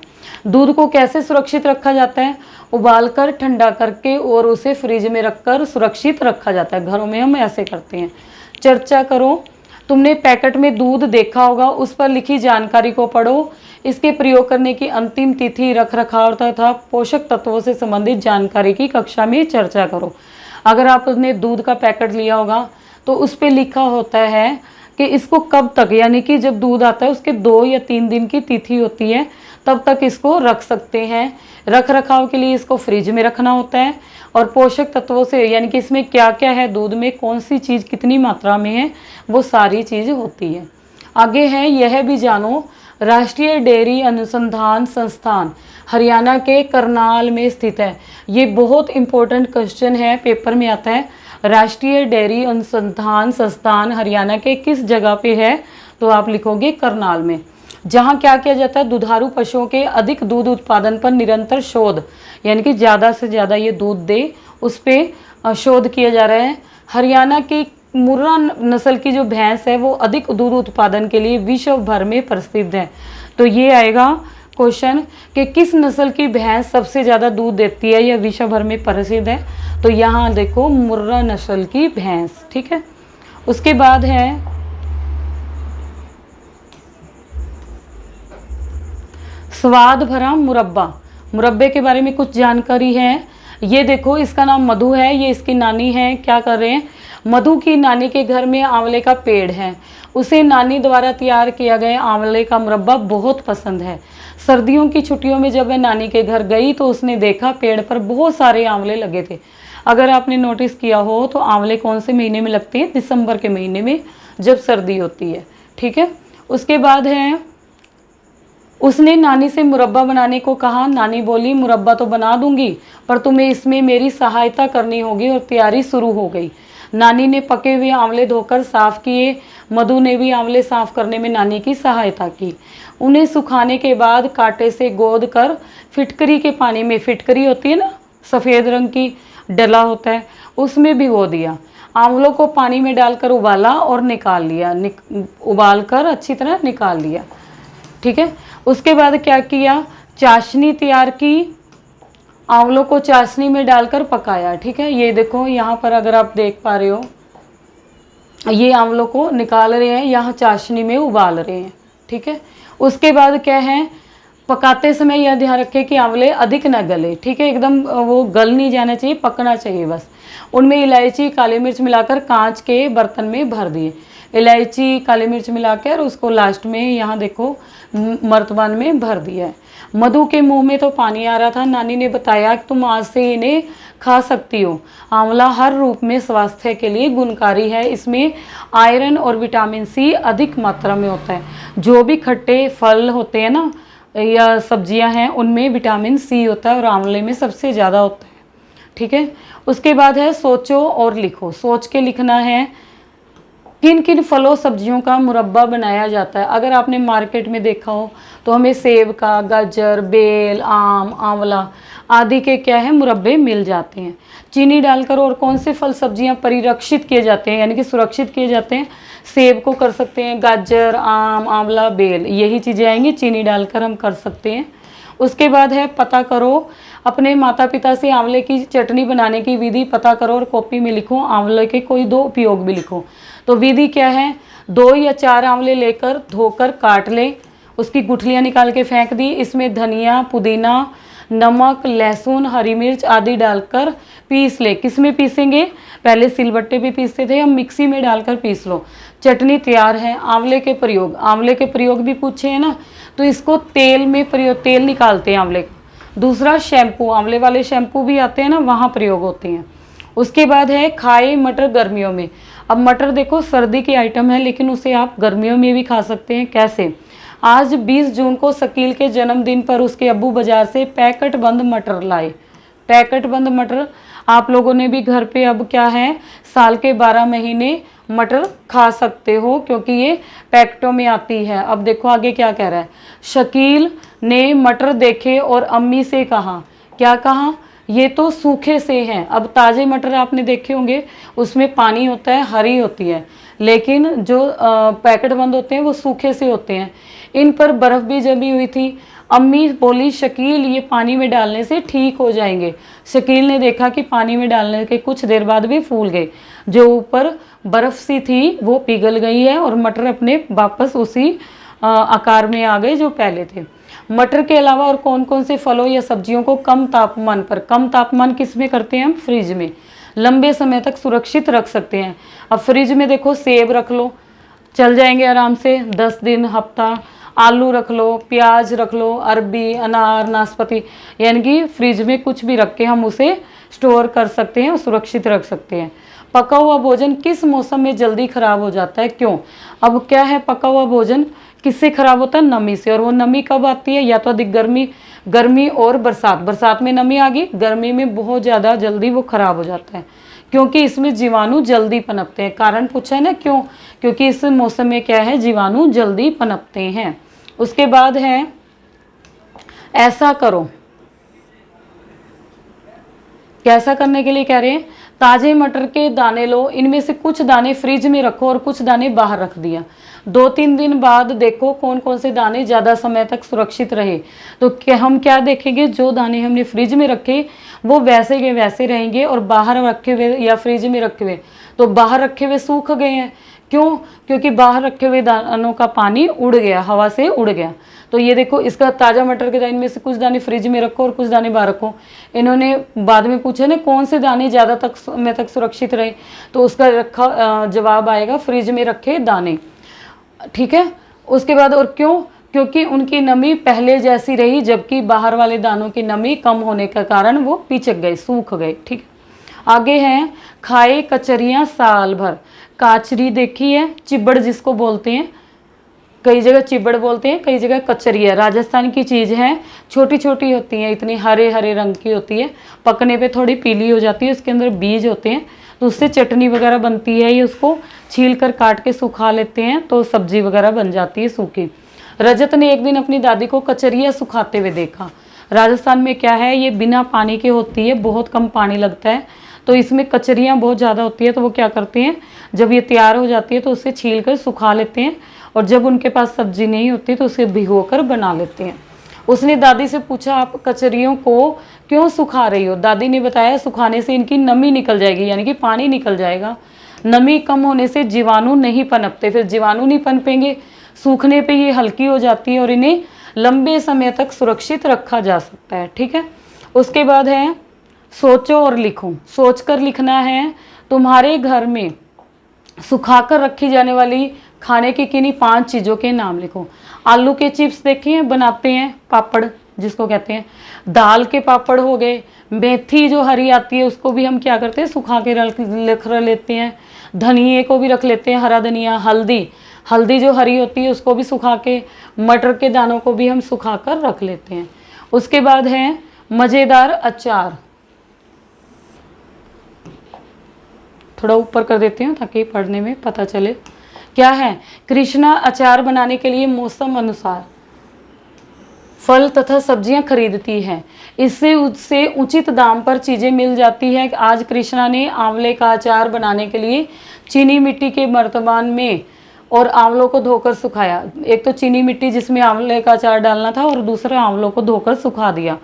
दूध को कैसे सुरक्षित रखा जाता है, उबालकर ठंडा करके और उसे फ्रिज में रखकर सुरक्षित रखा जाता है। घरों में हम ऐसे करते हैं। चर्चा करो, तुमने पैकेट में दूध देखा होगा, उस पर लिखी जानकारी को पढ़ो। इसके प्रयोग करने की अंतिम तिथि, रख रखाव तथा पोषक तत्वों से संबंधित जानकारी की कक्षा में चर्चा करो। अगर आपने दूध का पैकेट लिया होगा तो उस पर लिखा होता है कि इसको कब तक, यानी कि जब दूध आता है उसके 2 या 3 दिन की तिथि होती है, तब तक इसको रख सकते हैं। रख रखाव के लिए इसको फ्रिज में रखना होता है, और पोषक तत्वों से, यानी कि इसमें क्या क्या है, दूध में कौन सी चीज़ कितनी मात्रा में है, वो सारी चीज़ होती है। आगे है, यह भी जानो, राष्ट्रीय डेयरी अनुसंधान संस्थान हरियाणा के करनाल में स्थित है। ये बहुत इंपॉर्टेंट क्वेश्चन है, पेपर में आता है। राष्ट्रीय डेयरी अनुसंधान संस्थान हरियाणा के किस जगह पे है, तो आप लिखोगे करनाल में। जहाँ क्या किया जाता है, दुधारू पशुओं के अधिक दूध उत्पादन पर निरंतर शोध, यानी कि ज़्यादा से ज़्यादा ये दूध दे, उस पर शोध किया जा रहा है। हरियाणा की मुर्रा नस्ल की जो भैंस है वो अधिक दूध उत्पादन के लिए विश्व भर में प्रसिद्ध है। तो ये आएगा क्वेश्चन कि किस नस्ल की भैंस सबसे ज़्यादा दूध देती है या विश्व भर में प्रसिद्ध है, तो यहाँ देखो मुर्रा नस्ल की भैंस, ठीक है। उसके बाद है स्वाद भरा मुरब्बा। मुरब्बे के बारे में कुछ जानकारी है। ये देखो, इसका नाम मधु है, ये इसकी नानी है। क्या कर रहे हैं, मधु की नानी के घर में आंवले का पेड़ है, उसे नानी द्वारा तैयार किया गया आंवले का मुरब्बा बहुत पसंद है। सर्दियों की छुट्टियों में जब वह नानी के घर गई तो उसने देखा पेड़ पर बहुत सारे आंवले लगे थे। अगर आपने नोटिस किया हो तो आंवले कौन से महीने में लगते हैं, दिसंबर के महीने में, जब सर्दी होती है, ठीक है। उसके बाद है, उसने नानी से मुरब्बा बनाने को कहा। नानी बोली, मुरब्बा तो बना दूंगी, पर तुम्हें इसमें मेरी सहायता करनी होगी, और तैयारी शुरू हो गई। नानी ने पके हुए आंवले धोकर साफ किए। मधु ने भी आंवले साफ करने में नानी की सहायता की। उन्हें सुखाने के बाद कांटे से गोद कर फिटकरी के पानी में, फिटकरी होती है ना, सफ़ेद रंग की डला होता है, उसमें भिगो दिया। आंवलों को पानी में डालकर उबाला और निकाल लिया, उबाल कर अच्छी तरह निकाल लिया, ठीक है। उसके बाद क्या किया, चाशनी तैयार की, आंवलों को चाशनी में डालकर पकाया, ठीक है। ये देखो यहाँ पर अगर आप देख पा रहे हो, ये आंवलों को निकाल रहे हैं, यहाँ चाशनी में उबाल रहे हैं, ठीक है। उसके बाद क्या है, पकाते समय यह ध्यान रखें कि आंवले अधिक न गले, ठीक है, एकदम वो गल नहीं जाना चाहिए, पकना चाहिए बस। उनमें इलायची काली मिर्च मिलाकर कांच के बर्तन में भर दिए, इलायची काली मिर्च मिलाकर उसको लास्ट में यहाँ देखो मर्तबान में भर दिया है। मधु के मुंह में तो पानी आ रहा था। नानी ने बताया कि तुम आज से इन्हें खा सकती हो। आंवला हर रूप में स्वास्थ्य के लिए गुणकारी है। इसमें आयरन और विटामिन सी अधिक मात्रा में होता है। जो भी खट्टे फल होते हैं ना या सब्जियां हैं उनमें विटामिन सी होता है और आंवले में सबसे ज़्यादा होता है, ठीक है। उसके बाद है सोचो और लिखो। सोच के लिखना है किन किन फलों सब्जियों का मुरब्बा बनाया जाता है। अगर आपने मार्केट में देखा हो तो हमें सेब का, गाजर, बेल, आम, आंवला आदि के क्या है मुरब्बे मिल जाते हैं। चीनी डालकर और कौन से फल सब्जियां परिरक्षित किए जाते हैं यानी कि सुरक्षित किए जाते हैं, सेब को कर सकते हैं, गाजर, आम, आंवला, बेल, यही चीज़ें आएंगी, चीनी डालकर हम कर सकते हैं। उसके बाद है पता करो, अपने माता पिता से आंवले की चटनी बनाने की विधि पता करो और कॉपी में लिखो। आंवले के कोई 2 उपयोग भी लिखो। तो विधि क्या है, 2 या 4 आंवले लेकर धोकर काट लें, उसकी गुठलियाँ निकाल के फेंक दी। इसमें धनिया, पुदीना, नमक, लहसुन, हरी मिर्च आदि डालकर पीस ले। किस में पीसेंगे, पहले सिलबट्टे पे पीसते थे, हम मिक्सी में डालकर पीस लो। चटनी तैयार है। आंवले के प्रयोग, आंवले के प्रयोग भी पूछे हैं ना, तो इसको तेल में प्रयोग, तेल निकालते हैं आंवले का। दूसरा शैम्पू, आंवले वाले शैम्पू भी आते हैं ना, वहाँ प्रयोग होते हैं। उसके बाद है खाए मटर गर्मियों में। अब मटर देखो सर्दी के आइटम है लेकिन उसे आप गर्मियों में भी खा सकते हैं। कैसे, आज 20 जून को शकील के जन्मदिन पर उसके अब्बू बाजार से पैकेट बंद मटर लाए। पैकेट बंद मटर आप लोगों ने भी घर पे अब क्या है साल के 12 महीने मटर खा सकते हो क्योंकि ये पैकेटों में आती है। अब देखो आगे क्या कह रहा है, शकील ने मटर देखे और अम्मी से कहा, क्या कहा, ये तो सूखे से हैं। अब ताज़े मटर आपने देखे होंगे उसमें पानी होता है, हरी होती है, लेकिन जो पैकेट बंद होते हैं वो सूखे से होते हैं। इन पर बर्फ़ भी जमी हुई थी। अम्मी बोली, शकील ये पानी में डालने से ठीक हो जाएंगे। शकील ने देखा कि पानी में डालने के कुछ देर बाद भी फूल गए, जो ऊपर बर्फ़ सी थी वो पिघल गई है और मटर अपने वापस उसी आकार में आ गए जो पहले थे। मटर के अलावा और कौन कौन से फलों या सब्जियों को कम तापमान पर, कम तापमान किस में करते हैं हम, फ्रिज में लंबे समय तक सुरक्षित रख सकते हैं। अब फ्रिज में देखो सेब रख लो, चल जाएंगे आराम से 10 दिन, हफ्ता। आलू रख लो, प्याज रख लो, अरबी, अनार, नाशपाती, यानी कि फ्रिज में कुछ भी रख के हम उसे स्टोर कर सकते हैं और सुरक्षित रख सकते हैं। पका हुआ भोजन किस मौसम में जल्दी खराब हो जाता है, क्यों। अब क्या है, पका हुआ भोजन किससे खराब होता है, नमी से। और वो नमी कब आती है, या तो अधिक गर्मी और बरसात। बरसात में नमी आ गई, गर्मी में बहुत ज़्यादा जल्दी वो खराब हो जाता है क्योंकि इसमें जीवाणु जल्दी पनपते हैं। कारण पूछा है ना, क्यों, क्योंकि इस मौसम में क्या है, जीवाणु जल्दी पनपते हैं। उसके बाद है ऐसा करो, कैसा करने के लिए कह रहे हैं, ताजे मटर के दाने लो, इनमें से कुछ दाने फ्रिज में रखो और कुछ दाने बाहर रख दिया। 2-3 दिन बाद देखो कौन कौन से दाने ज़्यादा समय तक सुरक्षित रहे। तो हम क्या देखेंगे, जो दाने हमने फ्रिज में रखे वो वैसे के वैसे रहेंगे और बाहर रखे हुए या फ्रिज में रखे हुए, तो बाहर रखे हुए सूख गए हैं। क्यों, क्योंकि बाहर रखे हुए दानों का पानी उड़ गया, हवा से उड़ गया। तो ये देखो, इसका ताज़ा मटर के दाने में से कुछ दाने फ्रिज में रखो और कुछ दाने बाहर रखो। इन्होंने बाद में पूछा ना कौन से दाने ज़्यादा तक समय तक सुरक्षित रहे, तो उसका रखा जवाब आएगा फ्रिज में रखे दाने, ठीक है। उसके बाद और क्यों, क्योंकि उनकी नमी पहले जैसी रही, जबकि बाहर वाले दानों की नमी कम होने के कारण वो पिचक गए, सूख गए, ठीक। आगे हैं खाए कचरियाँ साल भर। काचरी देखी है, चिबड़ जिसको बोलते हैं, कई जगह चिबड़ बोलते हैं, कई जगह कचरिया। राजस्थान की चीज़ है, छोटी छोटी होती हैं, इतनी हरे हरे रंग की होती है, पकने पे थोड़ी पीली हो जाती है, उसके अंदर बीज होते हैं, तो उससे चटनी वगैरह बनती है। ये उसको छील कर काट के सुखा लेते हैं तो सब्जी वगैरह बन जाती है सूखी। रजत ने एक दिन अपनी दादी को कचरिया सुखाते हुए देखा। राजस्थान में क्या है, ये बिना पानी के होती है, बहुत कम पानी लगता है, तो इसमें कचरियाँ बहुत ज़्यादा होती है। तो वो क्या करते हैं, जब ये तैयार हो जाती है तो उसे छील कर सुखा लेते हैं और जब उनके पास सब्जी नहीं होती तो उसे भिगोकर बना लेते हैं। उसने दादी से पूछा, आप कचरियों को क्यों सुखा रही हो। दादी ने बताया, सुखाने से इनकी नमी निकल जाएगी, यानी कि पानी निकल जाएगा। नमी कम होने से जीवाणु नहीं पनपते, फिर जीवाणु नहीं पनपेंगे, सूखने पे ये हल्की हो जाती है और इन्हें लंबे समय तक सुरक्षित रखा जा सकता है। ठीक है, उसके बाद है सोचो और लिखो। सोचकर लिखना है, तुम्हारे घर में सुखाकर रखी जाने वाली खाने की किन्हीं 5 चीज़ों के नाम लिखो। आलू के चिप्स देखिए बनाते हैं, पापड़ जिसको कहते हैं, दाल के पापड़ हो गए, मेथी जो हरी आती है उसको भी हम क्या करते हैं, सुखा के रख लेते हैं, धनिए को भी रख लेते हैं, हरा धनिया, हल्दी जो हरी होती है उसको भी सुखा के, मटर के दानों को भी हम सुखा कर रख लेते हैं। उसके बाद है मज़ेदार अचार, थोड़ा ऊपर कर देती हूँ ताकि पढ़ने में पता चले। क्या है, कृष्णा अचार बनाने के लिए मौसम अनुसार फल तथा सब्जियां खरीदती है, इससे उससे उचित दाम पर चीज़ें मिल जाती है। आज कृष्णा ने आंवले का अचार बनाने के लिए चीनी मिट्टी के बर्तन में और आंवलों को धोकर सुखाया। एक तो चीनी मिट्टी जिसमें आंवले का अचार डालना था और दूसरा आंवलों को धोकर सुखा दिया।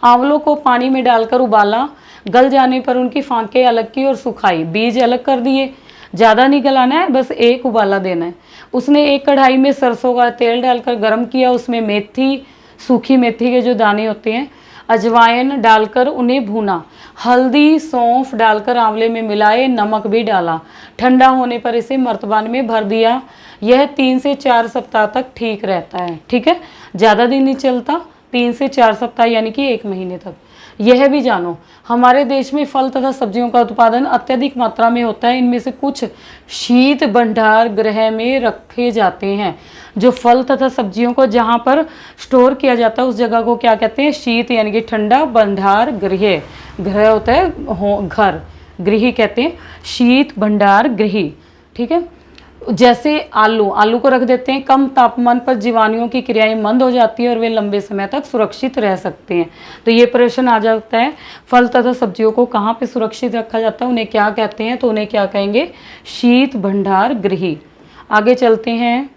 आंवलों को पानी में डालकर उबाला, गल जाने पर उनकी फांकें अलग की और सुखाई, बीज अलग कर दिए। ज़्यादा नहीं गलाना है, बस एक उबाला देना है। उसने एक कढ़ाई में सरसों का तेल डालकर गर्म किया, उसमें मेथी, सूखी मेथी के जो दाने होते हैं, अजवाइन डालकर उन्हें भूना, हल्दी सौंफ डालकर आंवले में मिलाए, नमक भी डाला। ठंडा होने पर इसे मर्तबान में भर दिया। यह 3 से 4 सप्ताह तक ठीक रहता है। ठीक है, ज़्यादा दिन नहीं चलता, 3 से 4 सप्ताह यानी कि 1 महीने तक। यह भी जानो, हमारे देश में फल तथा सब्जियों का उत्पादन अत्यधिक मात्रा में होता है। इनमें से कुछ शीत भंडार गृह में रखे जाते हैं। जो फल तथा सब्जियों को जहाँ पर स्टोर किया जाता है उस जगह को क्या कहते हैं, शीत यानी कि ठंडा, भंडार गृह, गृह होता है घर, गृह कहते हैं, शीत भंडार गृह। ठीक है, जैसे आलू को रख देते हैं, कम तापमान पर जीवाणुओं की क्रियाएं मंद हो जाती है और वे लंबे समय तक सुरक्षित रह सकते हैं। तो ये प्रश्न आ जाता है, फल तथा सब्जियों को कहाँ पे सुरक्षित रखा जाता है, उन्हें क्या कहते हैं, तो उन्हें क्या कहेंगे, शीत भंडार गृह। आगे चलते हैं,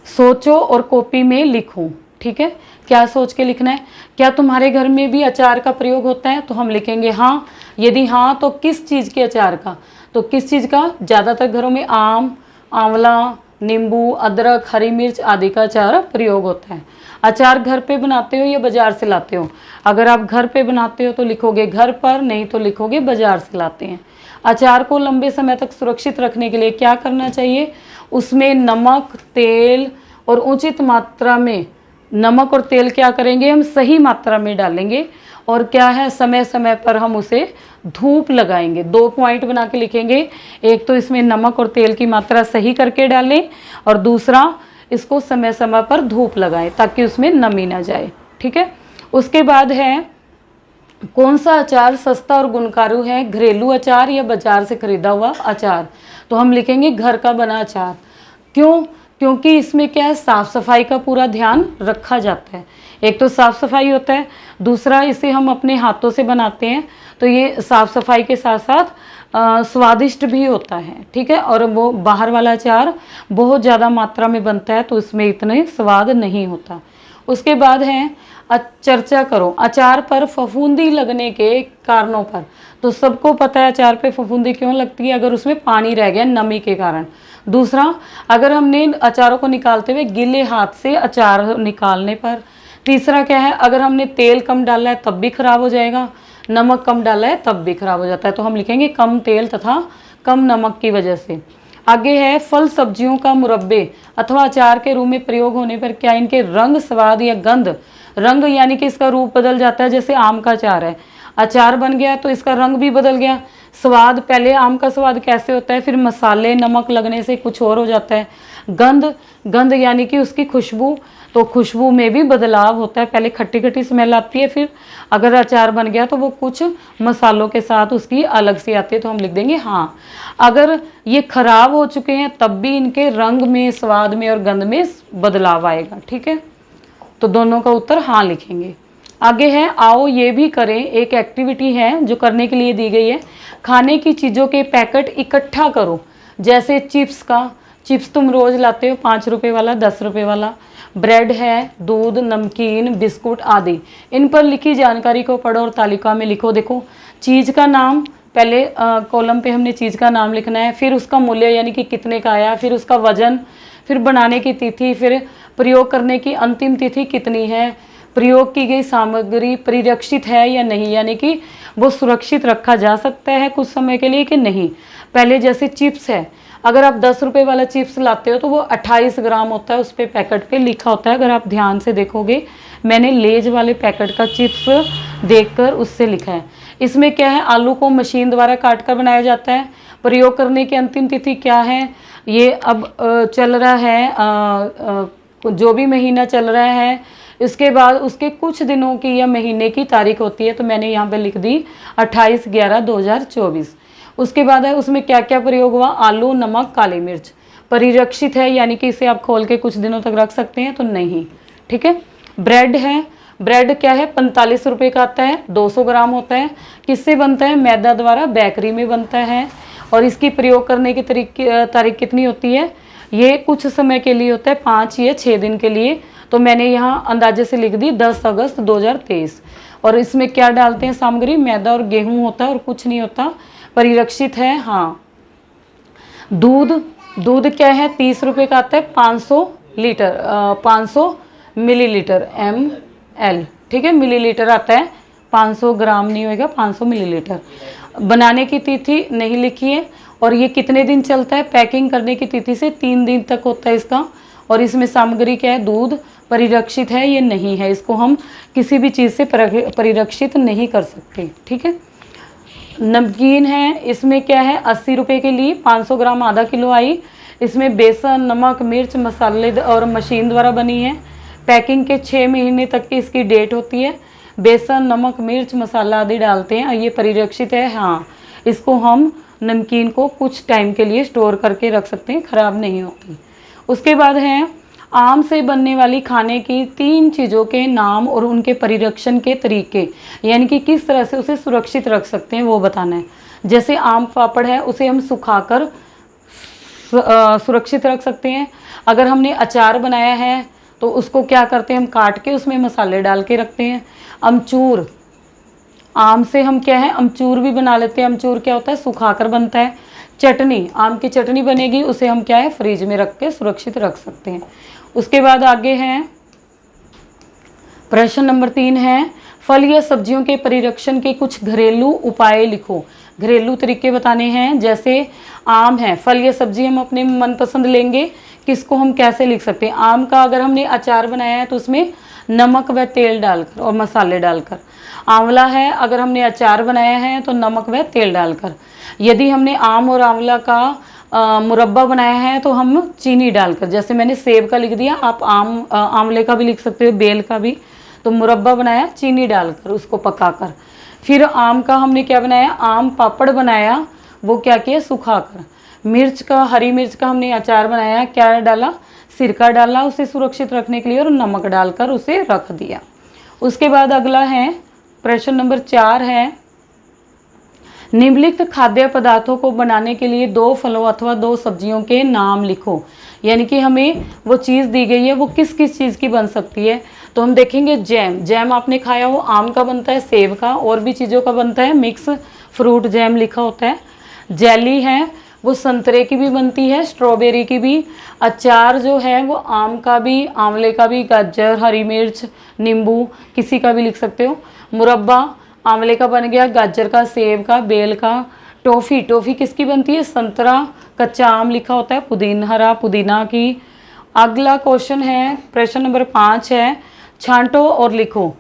सोचो और कॉपी में लिखो। ठीक है, क्या सोच के लिखना है, क्या तुम्हारे घर में भी अचार का प्रयोग होता है, तो हम लिखेंगे हाँ। यदि हाँ तो किस चीज़ के अचार का, तो किस चीज़ का, ज़्यादातर घरों में आम, आंवला, नींबू, अदरक, हरी मिर्च आदि का अचार प्रयोग होता है। अचार घर पे बनाते हो या बाजार से लाते हो, अगर आप घर पे बनाते हो तो लिखोगे घर पर, नहीं तो लिखोगे बाजार से लाते हैं। अचार को लंबे समय तक सुरक्षित रखने के लिए क्या करना चाहिए, उसमें नमक, तेल और उचित मात्रा में, नमक और तेल क्या करेंगे, हम सही मात्रा में डालेंगे और क्या है, समय समय पर हम उसे धूप लगाएंगे। 2 पॉइंट बना के लिखेंगे, एक तो इसमें नमक और तेल की मात्रा सही करके डालें और दूसरा इसको समय समय पर धूप लगाएं ताकि उसमें नमी ना जाए। ठीक है, उसके बाद है कौन सा अचार सस्ता और गुणकारी है, घरेलू अचार या बाजार से खरीदा हुआ अचार, तो हम लिखेंगे घर का बना अचार। क्यों, क्योंकि इसमें क्या है, साफ़ सफाई का पूरा ध्यान रखा जाता है। एक तो साफ़ सफाई होता है, दूसरा इसे हम अपने हाथों से बनाते हैं तो ये साफ़ सफाई के साथ साथ स्वादिष्ट भी होता है। ठीक है, और वो बाहर वाला अचार बहुत ज़्यादा मात्रा में बनता है तो इसमें इतने स्वाद नहीं होता। उसके बाद है चर्चा करो अचार पर फफूंदी लगने के कारणों पर। तो सबको पता है अचार पे फफूंदी क्यों लगती है, अगर उसमें पानी रह गया नमी के कारण। दूसरा, अगर हमने अचारों को निकालते हुए गीले हाथ से अचार निकालने पर। तीसरा क्या है, अगर हमने तेल कम डाला है तब भी खराब हो जाएगा, नमक कम डाला है तब भी खराब हो जाता है, तो हम लिखेंगे कम तेल तथा कम नमक की वजह से। आगे है फल सब्जियों का मुरब्बे अथवा अचार के रूप में प्रयोग होने पर क्या इनके रंग, स्वाद या गंध, रंग यानी कि इसका रूप बदल जाता है। जैसे आम का अचार है, अचार बन गया तो इसका रंग भी बदल गया। स्वाद, पहले आम का स्वाद कैसे होता है, फिर मसाले नमक लगने से कुछ और हो जाता है। गंध यानी कि उसकी खुशबू, तो खुशबू में भी बदलाव होता है, पहले खट्टी खट्टी स्मेल आती है, फिर अगर अचार बन गया तो वो कुछ मसालों के साथ उसकी अलग सी आती है, तो हम लिख देंगे हाँ। अगर ये खराब हो चुके हैं तब भी इनके रंग में, स्वाद में और गंध में बदलाव आएगा। ठीक है, तो दोनों का उत्तर हाँ लिखेंगे। आगे है आओ ये भी करें, एक एक्टिविटी है जो करने के लिए दी गई है। खाने की चीज़ों के पैकेट इकट्ठा करो, जैसे चिप्स तुम रोज़ लाते हो 5 रुपये वाला, 10 रुपये वाला, ब्रेड है, दूध, नमकीन, बिस्कुट आदि। इन पर लिखी जानकारी को पढ़ो और तालिका में लिखो। देखो, चीज़ का नाम पहले कॉलम पे हमने चीज़ का नाम लिखना है, फिर उसका मूल्य यानी कि कितने का आया, फिर उसका वजन, फिर बनाने की तिथि, फिर प्रयोग करने की अंतिम तिथि कितनी है, प्रयोग की गई सामग्री परिरक्षित है या नहीं, यानी कि वो सुरक्षित रखा जा सकता है कुछ समय के लिए कि नहीं। पहले जैसे चिप्स है, अगर आप 10 रुपये वाला चिप्स लाते हो तो वो 28 ग्राम होता है, उस पर पैकेट पे लिखा होता है। अगर आप ध्यान से देखोगे, मैंने लेज वाले पैकेट का चिप्स देखकर उससे लिखा है। इसमें क्या है, आलू को मशीन द्वारा काट कर बनाया जाता है। प्रयोग करने की अंतिम तिथि क्या है, ये अब चल रहा है, जो भी महीना चल रहा है इसके बाद उसके कुछ दिनों की या महीने की तारीख होती है, तो मैंने यहाँ पे लिख दी 28/11/2024। उसके बाद है उसमें क्या क्या प्रयोग हुआ, आलू, नमक, काली मिर्च। परिरक्षित है यानी कि इसे आप खोल के कुछ दिनों तक रख सकते हैं, तो नहीं। ठीक है। ब्रेड है, ब्रेड क्या है 45 रुपये का आता है, 200 ग्राम होता है। किससे बनता है, मैदा द्वारा बेकरी में बनता है। और इसकी प्रयोग करने की तारीख कितनी होती है, ये कुछ समय के लिए होता है, 5 या 6 दिन के लिए। तो मैंने यहाँ अंदाजे से लिख दी 10 अगस्त 2023। और इसमें क्या डालते हैं सामग्री, मैदा और गेहूँ होता है और कुछ नहीं होता। परिरक्षित है, हाँ। दूध, दूध क्या है 30 रुपये का आता है, 500 लीटर 500 मिलीलीटर ml। ठीक है, मिलीलीटर आता है, 500 ग्राम नहीं होएगा, 500 मिलीलीटर। बनाने की तिथि नहीं लिखी है। और ये कितने दिन चलता है, पैकिंग करने की तिथि से 3 दिन तक होता है इसका। और इसमें सामग्री क्या है, दूध। परिरक्षित है ये नहीं है, इसको हम किसी भी चीज़ से परिरक्षित नहीं कर सकते। ठीक है। नमकीन है, इसमें क्या है 80 रुपये के लिए 500 ग्राम आधा किलो आई। इसमें बेसन, नमक, मिर्च, मसाले और मशीन द्वारा बनी है। पैकिंग के 6 महीने तक की इसकी डेट होती है। बेसन, नमक, मिर्च, मसाला आदि डालते हैं। ये परिरक्षित है, हाँ। इसको हम नमकीन को कुछ टाइम के लिए स्टोर करके रख सकते हैं, ख़राब नहीं होती। उसके बाद है आम से बनने वाली खाने की 3 चीज़ों के नाम और उनके परिरक्षण के तरीके, यानी कि किस तरह से उसे सुरक्षित रख सकते हैं वो बताना है। जैसे आम पापड़ है, उसे हम सुखाकर सुरक्षित रख सकते हैं। अगर हमने अचार बनाया है तो उसको क्या करते हैं, हम काट के उसमें मसाले डाल के रखते हैं। अमचूर, आम से हम क्या है अमचूर भी बना लेते हैं। अमचूर क्या होता है, सुखाकर बनता है। चटनी, आम की चटनी बनेगी, उसे हम क्या है फ्रिज में रख के सुरक्षित रख सकते हैं। उसके बाद आगे हैं प्रश्न नंबर 3 है, फल या सब्जियों के परिरक्षण के कुछ घरेलू उपाय लिखो। घरेलू तरीके बताने हैं। जैसे आम है, फल या सब्जी हम अपने मनपसंद लेंगे, किसको हम कैसे लिख सकते हैं। आम का अगर हमने अचार बनाया है तो उसमें नमक व तेल डालकर और मसाले डालकर। आंवला है, अगर हमने अचार बनाया है तो नमक व तेल डालकर। यदि हमने आम और आंवला का मुरब्बा बनाया है तो हम चीनी डालकर। जैसे मैंने सेब का लिख दिया, आप आंवले का भी लिख सकते हो, बेल का भी। तो मुरब्बा बनाया चीनी डालकर, उसको पकाकर। फिर आम का हमने क्या बनाया, आम पापड़ बनाया, वो क्या किया सुखाकर। मिर्च का, हरी मिर्च का हमने अचार बनाया, क्या डाला, सिरका डाला उसे सुरक्षित रखने के लिए और नमक डालकर उसे रख दिया। उसके बाद अगला है प्रश्न नंबर 4 है, निम्नलिखित खाद्य पदार्थों को बनाने के लिए 2 फलों अथवा 2 सब्जियों के नाम लिखो। यानी कि हमें वो चीज़ दी गई है, वो किस किस चीज़ की बन सकती है। तो हम देखेंगे जैम, जैम आपने खाया हो, आम का बनता है, सेब का, और भी चीज़ों का बनता है, मिक्स फ्रूट जैम लिखा होता है। जेली है, वो संतरे की भी बनती है, स्ट्रॉबेरी की भी। अचार जो है वो आम का भी, आंवले का भी, गाजर, हरी मिर्च, नींबू, किसी का भी लिख सकते हो। मुरब्बा आंवले का बन गया, गाजर का, सेब का, बेल का। टॉफ़ी, टॉफ़ी किसकी बनती है, संतरा, कच्चा आम लिखा होता है, पुदीना, पुदीना की। अगला क्वेश्चन है प्रश्न नंबर 5 है, छांटो और लिखो।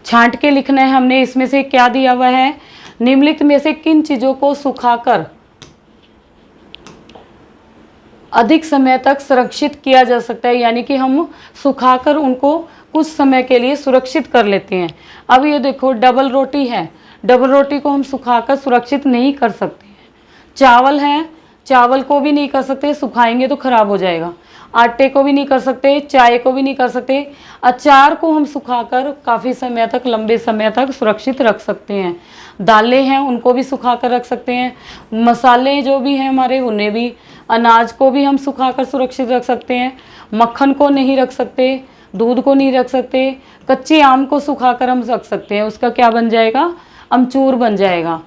छांट के लिखना है हमने। इसमें से क्या दिया हुआ है, निम्नलिखित में से किन चीज़ों को सुखाकर अधिक समय तक सुरक्षित किया जा सकता है। यानी कि हम सुखाकर उनको कुछ समय के लिए सुरक्षित कर लेते हैं। अब ये देखो डबल रोटी है, डबल रोटी को हम सुखाकर सुरक्षित नहीं कर सकते हैं। चावल है, चावल को भी नहीं कर सकते, सुखाएंगे तो खराब हो जाएगा। आटे को भी नहीं कर सकते, चाय को भी नहीं कर सकते। अचार को हम सुखाकर काफ़ी समय तक, लंबे समय तक सुरक्षित रख सकते हैं। दालें हैं, उनको भी सुखाकर रख सकते हैं। मसाले जो भी हैं हमारे, उन्हें भी। अनाज को भी हम सुखाकर सुरक्षित रख सकते हैं। मक्खन को नहीं रख सकते, दूध को नहीं रख सकते। कच्चे आम को सुखाकर हम रख सकते हैं, उसका क्या बन जाएगा, अमचूर बन जाएगा।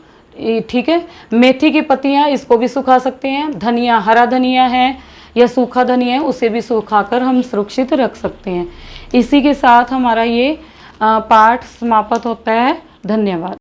ठीक है। मेथी की पत्तियां, इसको भी सुखा सकते हैं। धनिया, हरा धनिया है या सूखा धनिया है, उसे भी सुखाकर हम सुरक्षित रख सकते हैं। इसी के साथ हमारा ये पाठ समाप्त होता है। धन्यवाद।